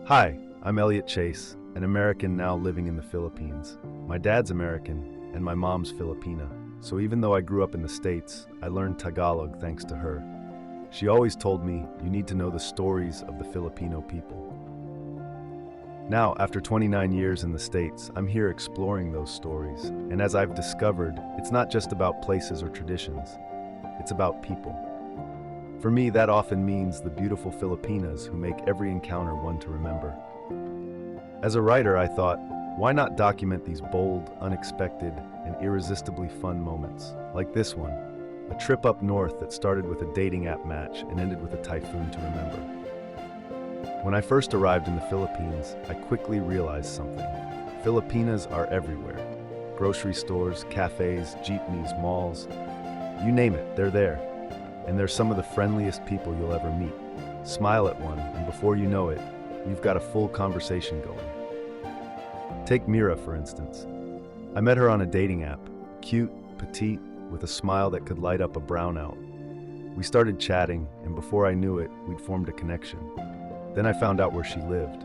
Hi, I'm Elliot Chase, an American now living in the Philippines. My dad's American, and my mom's Filipina. So even though I grew up in the States, I learned Tagalog thanks to her. She always told me, you need to know the stories of the Filipino people. Now, after 29 years in the States, I'm here exploring those stories. And as I've discovered, it's not just about places or traditions. It's about people. For me, that often means the beautiful Filipinas who make every encounter one to remember. As a writer, I thought, why not document these bold, unexpected, and irresistibly fun moments, like this one, a trip up north that started with a dating app match and ended with a typhoon to remember. When I first arrived in the Philippines, I quickly realized something. Filipinas are everywhere. Grocery stores, cafes, jeepneys, malls, you name it, they're there. And they're some of the friendliest people you'll ever meet. Smile at one, and before you know it, you've got a full conversation going. Take Mira, for instance. I met her on a dating app. Cute, petite, with a smile that could light up a brownout. We started chatting, and before I knew it, we'd formed a connection. Then I found out where she lived.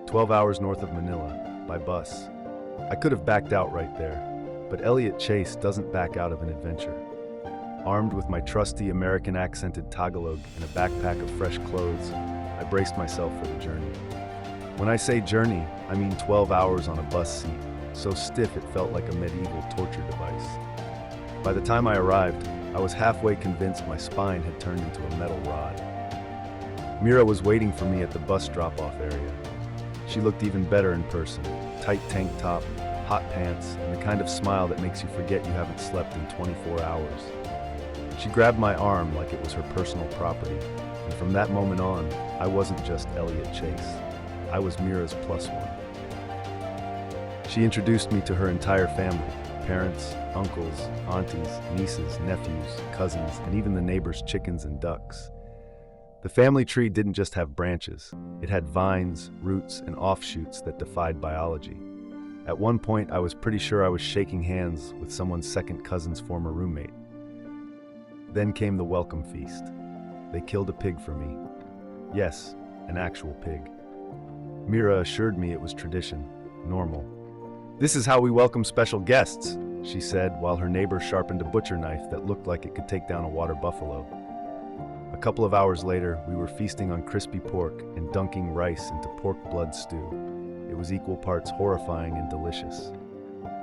12 hours north of Manila, by bus. I could have backed out right there, but Elliot Chase doesn't back out of an adventure. Armed with my trusty American accented Tagalog and a backpack of fresh clothes, I braced myself for the journey. When I say journey, I mean 12 hours on a bus seat, so stiff it felt like a medieval torture device. By the time I arrived, I was halfway convinced my spine had turned into a metal rod. Mira was waiting for me at the bus drop-off area. She looked even better in person, tight tank top, hot pants, and the kind of smile that makes you forget you haven't slept in 24 hours. She grabbed my arm like it was her personal property, and from that moment on, I wasn't just Elliot Chase. I was Mira's plus one. She introduced me to her entire family, parents, uncles, aunties, nieces, nephews, cousins, and even the neighbors' chickens and ducks. The family tree didn't just have branches, it had vines, roots, and offshoots that defied biology. At one point, I was pretty sure I was shaking hands with someone's second cousin's former roommate. Then came the welcome feast. They killed a pig for me. Yes, an actual pig. Mira assured me it was tradition, normal. "This is how we welcome special guests," she said, while her neighbor sharpened a butcher knife that looked like it could take down a water buffalo. A couple of hours later, we were feasting on crispy pork and dunking rice into pork blood stew. It was equal parts horrifying and delicious.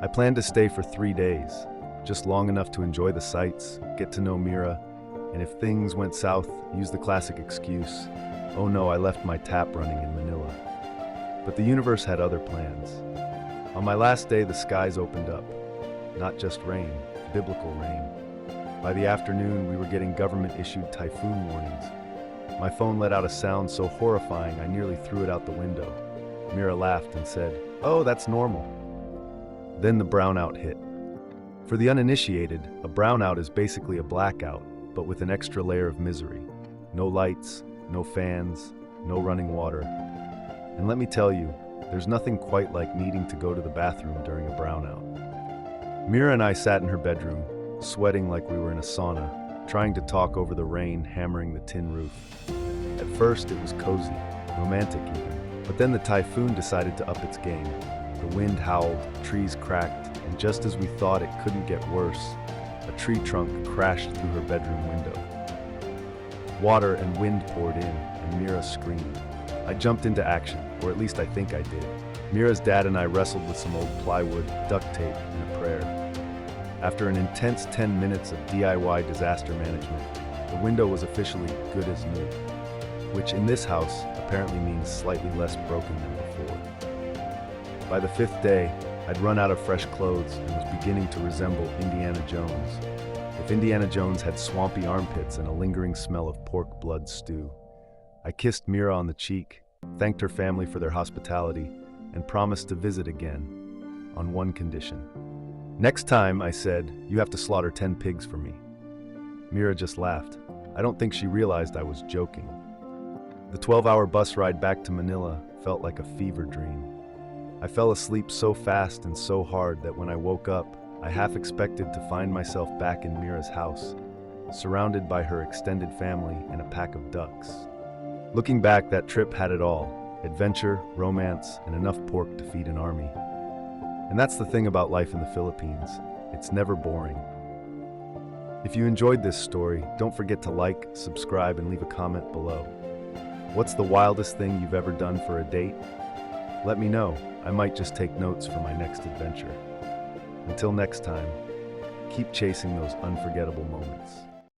I planned to stay for 3 days. Just long enough to enjoy the sights, get to know Mira, and if things went south, use the classic excuse, "Oh no, I left my tap running in Manila." But the universe had other plans. On my last day, the skies opened up. Not just rain, biblical rain. By the afternoon, we were getting government-issued typhoon warnings. My phone let out a sound so horrifying I nearly threw it out the window. Mira laughed and said, "Oh, that's normal." Then the brownout hit. For the uninitiated, a brownout is basically a blackout, but with an extra layer of misery. No lights, no fans, no running water. And let me tell you, there's nothing quite like needing to go to the bathroom during a brownout. Mira and I sat in her bedroom, sweating like we were in a sauna, trying to talk over the rain hammering the tin roof. At first, it was cozy, romantic even, but then the typhoon decided to up its game. The wind howled, trees cracked, and just as we thought it couldn't get worse, a tree trunk crashed through her bedroom window. Water and wind poured in, and Mira screamed. I jumped into action, or at least I think I did. Mira's dad and I wrestled with some old plywood, duct tape, and a prayer. After an intense 10 minutes of DIY disaster management, the window was officially good as new, which in this house apparently means slightly less broken than before. By the 5th day, I'd run out of fresh clothes and was beginning to resemble Indiana Jones. If Indiana Jones had swampy armpits and a lingering smell of pork blood stew. I kissed Mira on the cheek, thanked her family for their hospitality, and promised to visit again, on one condition. "Next time," I said, "you have to slaughter 10 pigs for me." Mira just laughed. I don't think she realized I was joking. The 12-hour bus ride back to Manila felt like a fever dream. I fell asleep so fast and so hard that when I woke up, I half expected to find myself back in Mira's house, surrounded by her extended family and a pack of ducks. Looking back, that trip had it all. adventure, romance, and enough pork to feed an army. And that's the thing about life in the Philippines. It's never boring. If you enjoyed this story, don't forget to like, subscribe, and leave a comment below. What's the wildest thing you've ever done for a date? Let me know. I might just take notes for my next adventure. Until next time, keep chasing those unforgettable moments.